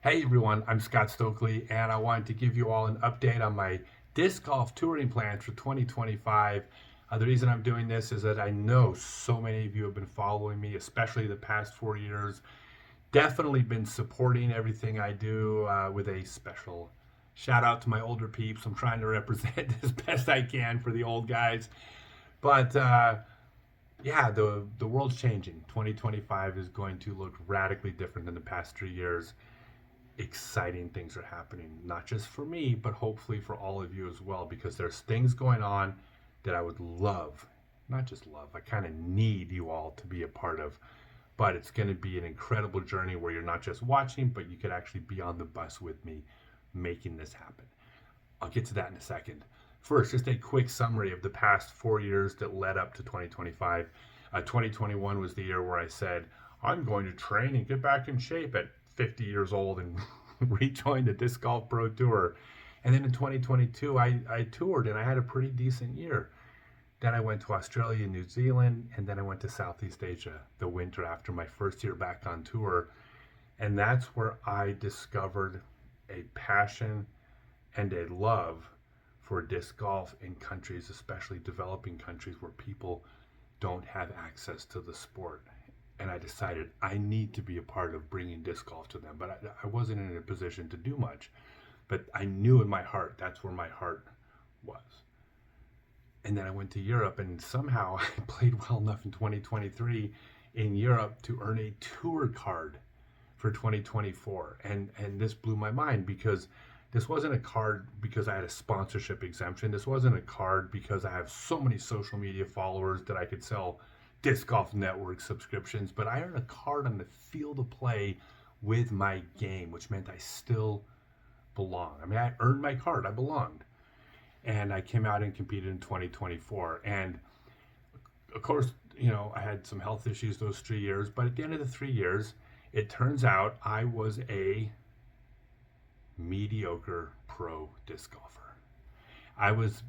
Hey everyone, I'm Scott Stokely, and I wanted to give you all an update on my disc golf touring plans for 2025. The reason I'm doing this is that I know so many of you have been following me, especially the past 4 years. Definitely been supporting everything I do with a special shout out to my older peeps. I'm trying to represent as best I can for the old guys. But yeah, the world's changing. 2025 is going to look radically different than the past 3 years. Exciting things are happening, not just for me, but hopefully for all of you as well, because there's things going on that I would love, not just love, I kind of need you all to be a part of. But it's going to be an incredible journey where you're not just watching, but you could actually be on the bus with me making this happen. I'll get to that in a second. First, just a quick summary of the past 4 years that led up to 2025. 2021 was the year where I said, I'm going to train and get back in shape at 50 years old and rejoin the Disc Golf Pro Tour. And then in 2022, I toured and I had a pretty decent year. Then I went to Australia and New Zealand, and then I went to Southeast Asia the winter after my first year back on tour. And that's where I discovered a passion and a love for disc golf in countries, especially developing countries where people don't have access to the sport. And I decided I need to be a part of bringing disc golf to them. But I wasn't in a position to do much. But I knew in my heart that's where my heart was. And then I went to Europe, and somehow I played well enough in 2023 in Europe to earn a tour card for 2024. And this blew my mind because this wasn't a card because I had a sponsorship exemption. This wasn't a card because I have so many social media followers that I could sell Disc Golf Network subscriptions, but I earned a card on the field of play with my game, which meant I still belong. I mean, I earned my card, I belonged. And I came out and competed in 2024. And of course, I had some health issues those 3 years, but at the end of the 3 years, it turns out I was a mediocre pro disc golfer. I was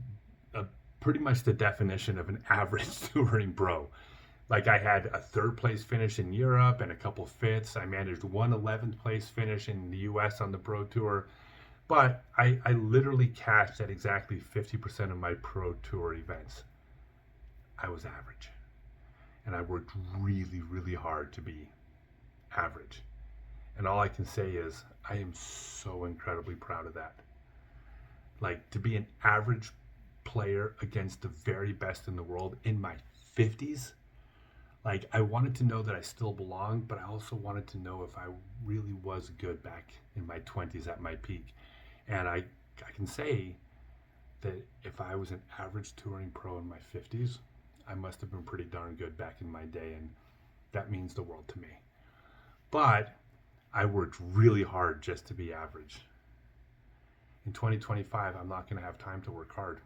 a, pretty much the definition of an average touring pro. Like I had a third place finish in Europe and a couple fifths. I managed one 11th place finish in the US on the Pro Tour. But I literally cashed at exactly 50% of my Pro Tour events. I was average. And I worked really, really hard to be average. And all I can say is I am so incredibly proud of that. Like to be an average player against the very best in the world in my 50s. Like I wanted to know that I still belonged, but I also wanted to know if I really was good back in my 20s at my peak. And I can say that if I was an average touring pro in my 50s, I must have been pretty darn good back in my day, and that means the world to me. But I worked really hard just to be average. In 2025, I'm not going to have time to work hard.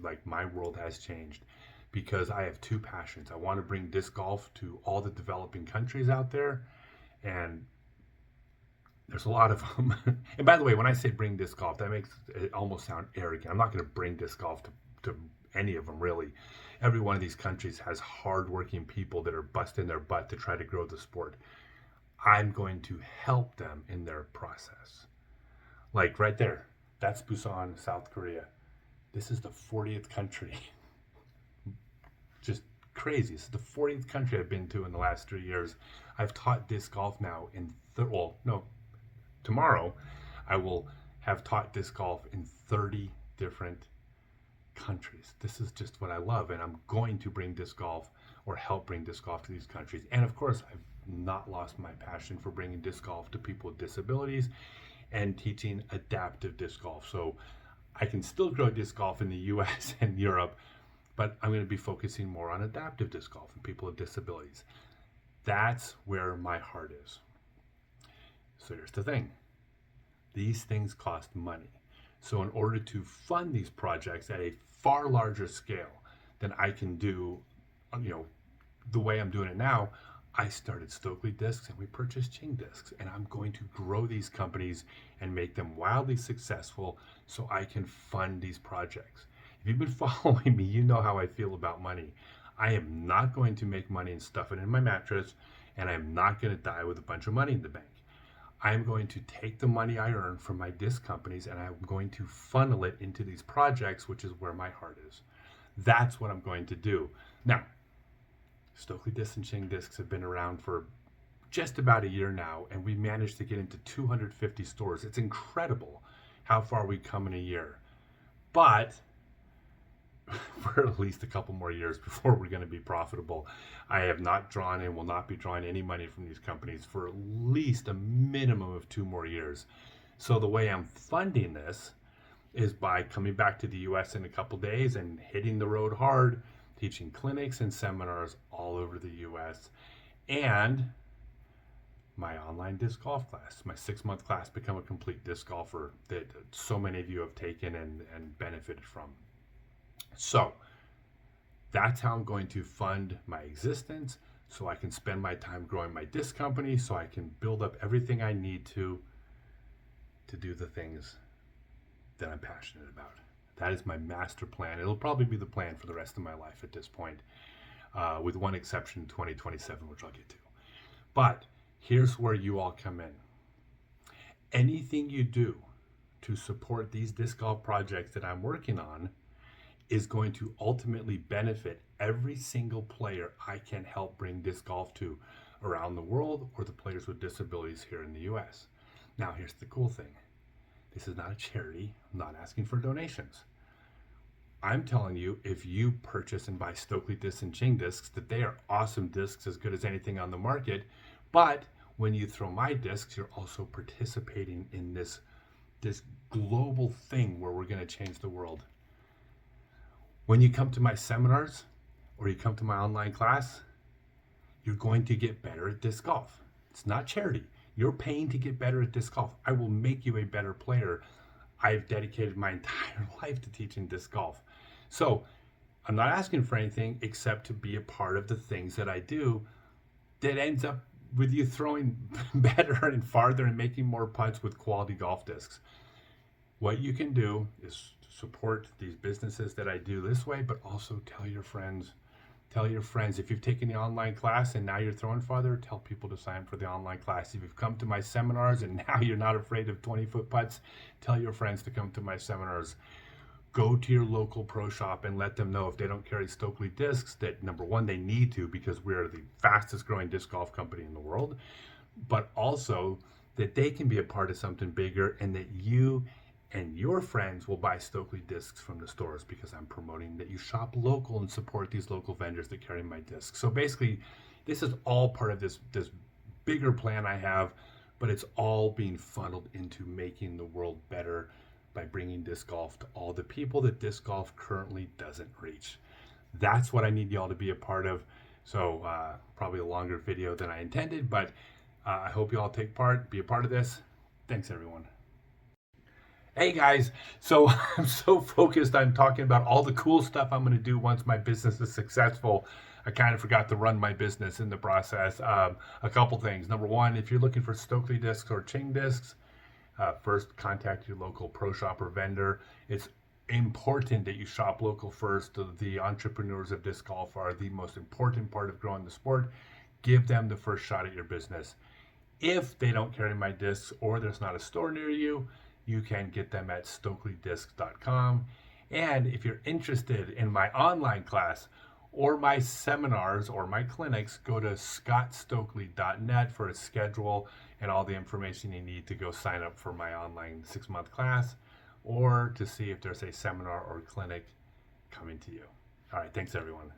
Like my world has changed because I have two passions. I want to bring disc golf to all the developing countries out there, and there's a lot of them. And by the way, when I say bring disc golf, that makes it almost sound arrogant. I'm not going to bring disc golf to any of them, really. Every one of these countries has hardworking people that are busting their butt to try to grow the sport. I'm going to help them in their process. Like right there, that's Busan, South Korea. This is the 40th country. Just crazy. This is the 40th country I've been to in the last 3 years. I've taught disc golf now in, tomorrow I will have taught disc golf in 30 different countries. This is just what I love, and I'm going to bring disc golf or help bring disc golf to these countries. And of course, I've not lost my passion for bringing disc golf to people with disabilities and teaching adaptive disc golf. So I can still grow disc golf in the US and Europe, but I'm going to be focusing more on adaptive disc golf and people with disabilities. That's where my heart is. So here's the thing. These things cost money. So in order to fund these projects at a far larger scale than I can do, the way I'm doing it now, I started Stokely Discs and we purchased Ching Discs, and I'm going to grow these companies and make them wildly successful so I can fund these projects. If you've been following me, you know how I feel about money. I am not going to make money and stuff it in my mattress, and I'm not going to die with a bunch of money in the bank. I'm going to take the money I earn from my disc companies and I'm going to funnel it into these projects, which is where my heart is. That's what I'm going to do. Now, Stokely Discs and Ching Discs have been around for just about a year now, and we managed to get into 250 stores. It's incredible how far we've come in a year. But for at least a couple more years before we're going to be profitable. I have not drawn and will not be drawing any money from these companies for at least a minimum of 2 more years. So the way I'm funding this is by coming back to the US in a couple days and hitting the road hard, teaching clinics and seminars all over the US, and my online disc golf class, my 6-month class, Become a Complete Disc Golfer, that so many of you have taken and benefited from. So that's how I'm going to fund my existence, so I can spend my time growing my disc company, so I can build up everything I need to do the things that I'm passionate about. That is my master plan. It'll probably be the plan for the rest of my life at this point, with one exception, 2027, which I'll get to. But here's where you all come in. Anything you do to support these disc golf projects that I'm working on is going to ultimately benefit every single player I can help bring disc golf to around the world, or the players with disabilities here in the US. Now, here's the cool thing. This is not a charity. I'm not asking for donations. I'm telling you, if you purchase and buy Stokely Discs and Ching Discs, that they are awesome discs, as good as anything on the market. But when you throw my discs, you're also participating in this global thing where we're going to change the world. When you come to my seminars or you come to my online class, you're going to get better at disc golf. It's not charity. You're paying to get better at disc golf. I will make you a better player. I've dedicated my entire life to teaching disc golf. So I'm not asking for anything except to be a part of the things that I do that ends up with you throwing better and farther and making more putts with quality golf discs. What you can do is support these businesses that I do this way, but also tell your friends. Tell your friends. If you've taken the online class and now you're throwing farther, tell people to sign for the online class. If you've come to my seminars and now you're not afraid of 20-foot putts, tell your friends to come to my seminars. Go to your local pro shop and let them know, if they don't carry Stokely discs, that number one, they need to, because we're the fastest growing disc golf company in the world, but also that they can be a part of something bigger, and that you and your friends will buy Stokely discs from the stores, because I'm promoting that you shop local and support these local vendors that carry my discs. So basically, this is all part of this bigger plan I have, but it's all being funneled into making the world better by bringing disc golf to all the people that disc golf currently doesn't reach. That's what I need y'all to be a part of. So probably a longer video than I intended, but I hope you all take part, be a part of this. Thanks, everyone. Hey guys, so I'm so focused on talking about all the cool stuff I'm going to do once my business is successful. I kind of forgot to run my business in the process. A couple things. Number one, if you're looking for Stokely discs or Ching discs, first contact your local pro shop or vendor. It's important that you shop local first. The entrepreneurs of disc golf are the most important part of growing the sport. Give them the first shot at your business. If they don't carry my discs, or there's not a store near you, you can get them at StokelyDiscs.com. And if you're interested in my online class or my seminars or my clinics, go to scottstokely.net for a schedule and all the information you need to go sign up for my online 6-month class, or to see if there's a seminar or clinic coming to you. All right, thanks everyone.